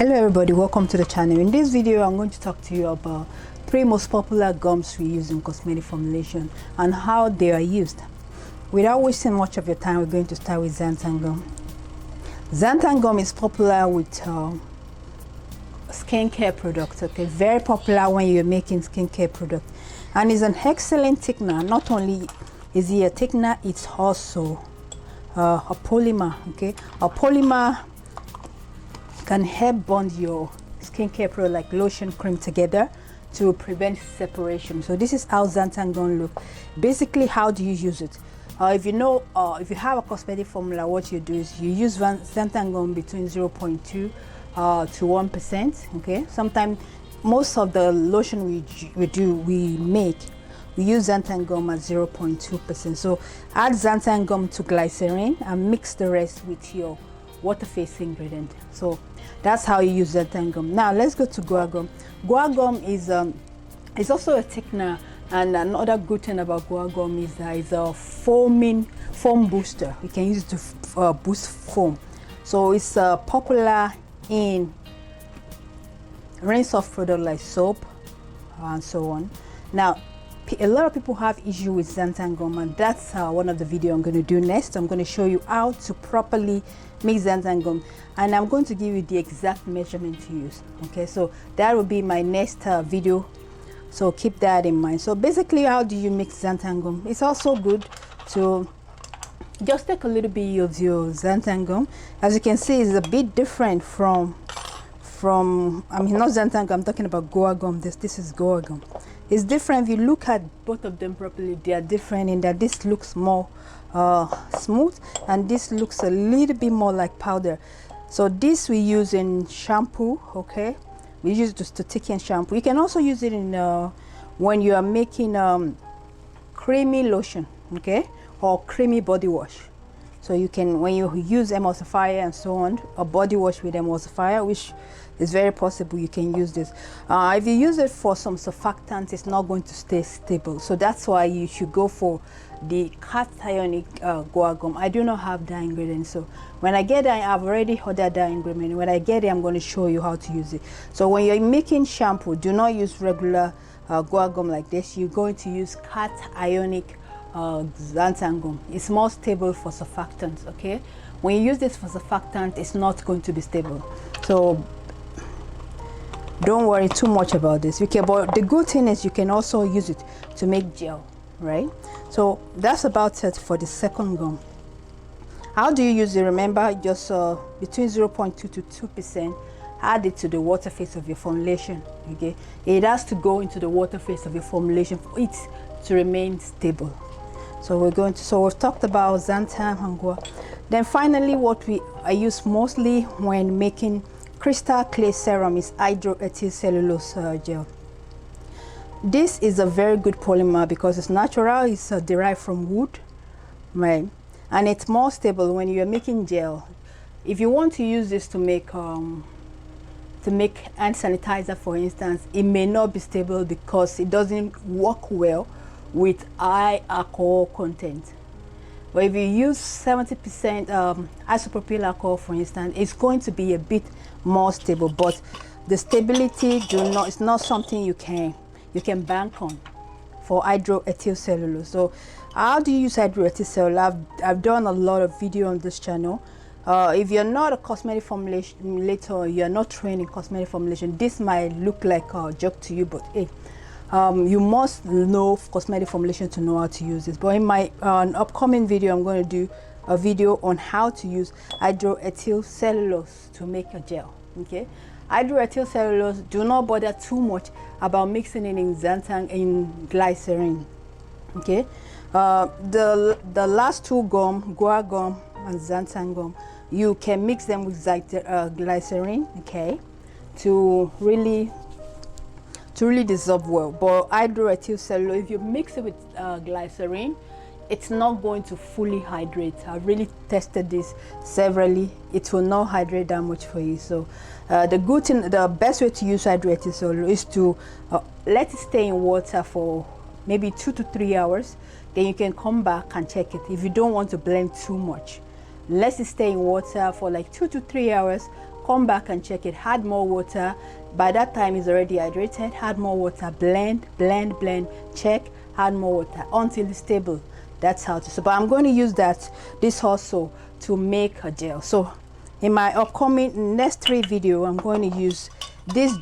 Hello everybody, welcome to the channel. In this video I'm going to talk to you about 3 most popular gums we use in cosmetic formulation and how they are used. Without wasting much of your time, we're going to start with Xanthan Gum. Xanthan Gum is popular with skincare products, okay? Very popular when you're making skincare products, and is an excellent thickener. Not only is it a thickener, it's also a polymer, okay? A polymer can help bond your skincare product like lotion, cream together to prevent separation. So this is how Xanthan Gum look. Basically, how do you use it? If you know, if you have a cosmetic formula, what you do is you use Xanthan Gum between 0.2 to 1%. Okay, sometimes most of the lotion we make, we use Xanthan Gum at 0.2%. So add Xanthan Gum to glycerin and mix the rest with your water phase ingredient. So that's how you use Xanthan Gum. Now let's go to Guar Gum. Guar Gum is also a thickener, and another good thing about Guar Gum is that it's a foam booster. You can use it to boost foam. So it's popular in rinse off product like soap and so on. Now a lot of people have issue with Xanthan Gum, and that's one of the video I'm going to do next. I'm going to show you how to properly mix Xanthan Gum, and I'm going to give you the exact measurement to use. Okay, so that will be my next video, so keep that in mind. So basically, how do you mix Xanthan Gum? It's also good to just take a little bit of your Xanthan Gum. As you can see, it's a bit different from I mean, not Xanthan Gum, I'm talking about Guar Gum. This is Guar Gum. It's different. If you look at both of them properly, they are different in that this looks more smooth and this looks a little bit more like powder. So this we use in shampoo, okay? We use it to thicken shampoo. You can also use it in when you are making creamy lotion, okay, or creamy body wash. So you can, when you use emulsifier and so on, a body wash with emulsifier, which is very possible, you can use this. If you use it for some surfactant, it's not going to stay stable. So that's why you should go for the cationic Guar Gum. I do not have that ingredient, so when I get it, I've already ordered that ingredient. When I get it, I'm going to show you how to use it. So when you're making shampoo, do not use regular Guar Gum like this. You're going to use cationic Xanthan Gum. It's more stable for surfactants, okay? When you use this for surfactant, it's not going to be stable, so don't worry too much about this. Okay, but the good thing is you can also use it to make gel, right? So that's about it for the second gum. How do you use it? Remember, just between 0.2 to 2%. Add it to the water phase of your formulation. Okay, it has to go into the water phase of your formulation for it to remain stable. So we've talked about Xanthan and Guar. Then finally, what I use mostly when making crystal clear serum is Hydroethyl Cellulose Gel. This is a very good polymer because it's natural. It's derived from wood, right? And it's more stable when you're making gel. If you want to use this to make hand sanitizer, for instance, it may not be stable because it doesn't work well with high alcohol content. But if you use 70% isopropyl alcohol, for instance, it's going to be a bit more stable. But the stability it's not something you can bank on for hydroethyl cellulose. So how do you use hydroethyl cellulose? I've done a lot of video on this channel. If you're not a cosmetic formulator, you're not trained in cosmetic formulation, this might look like a joke to you, but hey, you must know cosmetic formulation to know how to use this. But in my upcoming video, I'm going to do a video on how to use hydroethyl cellulose to make a gel. Okay, hydroethyl cellulose, do not bother too much about mixing it in glycerin. Okay, the last 2 gum, Guar Gum and Xanthan Gum, you can mix them with glycerin, okay, to really dissolve well. But hydroethyl cellulose, if you mix it with glycerin, it's not going to fully hydrate. I've really tested this severally. It will not hydrate that much for you. So the best way to use hydroethyl cellulose is to let it stay in water for maybe 2 to 3 hours. Then you can come back and check it if you don't want to blend too much. Let it stay in water for like 2 to 3 hours. come back and check it, add more water. By that time it's already hydrated. Add more water, blend, blend, blend, check, add more water until it's stable. That's how to. So but I'm going to use this also to make a gel. So in my upcoming next 3 video, I'm going to use these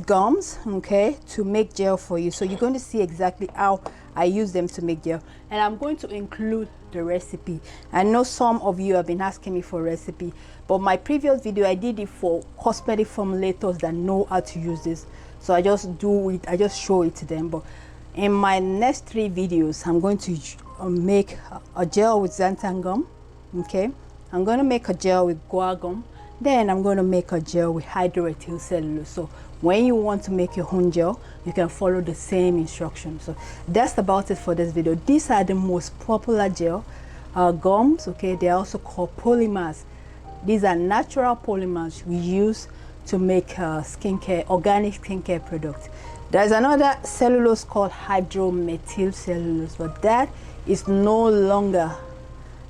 gums, okay, to make gel for you. So you're going to see exactly how I use them to make gel, and I'm going to include the recipe. I know some of you have been asking me for a recipe, but my previous video I did it for cosmetic formulators that know how to use this, so I just do it, I just show it to them. But in my next 3 videos, I'm going to make a gel with xanthan gum, okay, I'm going to make a gel with guar gum, then I'm going to make a gel with hydroethyl cellulose. So when you want to make your own gel, you can follow the same instructions. So that's about it for this video. These are the most popular gel gums, okay. They are also called polymers. These are natural polymers we use to make skincare, organic skincare products. There's another cellulose called hydromethyl cellulose, but that is no longer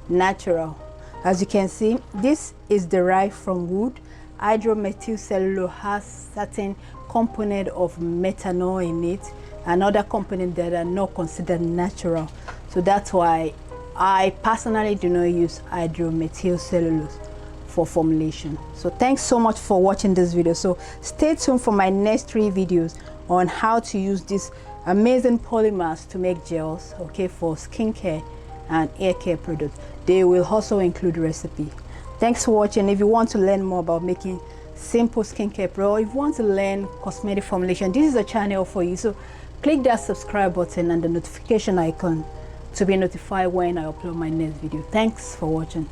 natural. As you can see, this is derived from wood. Hydromethyl cellulose has certain component of methanol in it and other components that are not considered natural. So that's why I personally do not use hydromethyl cellulose for formulation. So thanks so much for watching this video. So stay tuned for my next 3 videos on how to use these amazing polymers to make gels, okay, for skincare and hair care products. They will also include recipe. Thanks for watching. If you want to learn more about making simple skincare products, or if you want to learn cosmetic formulation, this is a channel for you. So click that subscribe button and the notification icon to be notified when I upload my next video. Thanks for watching.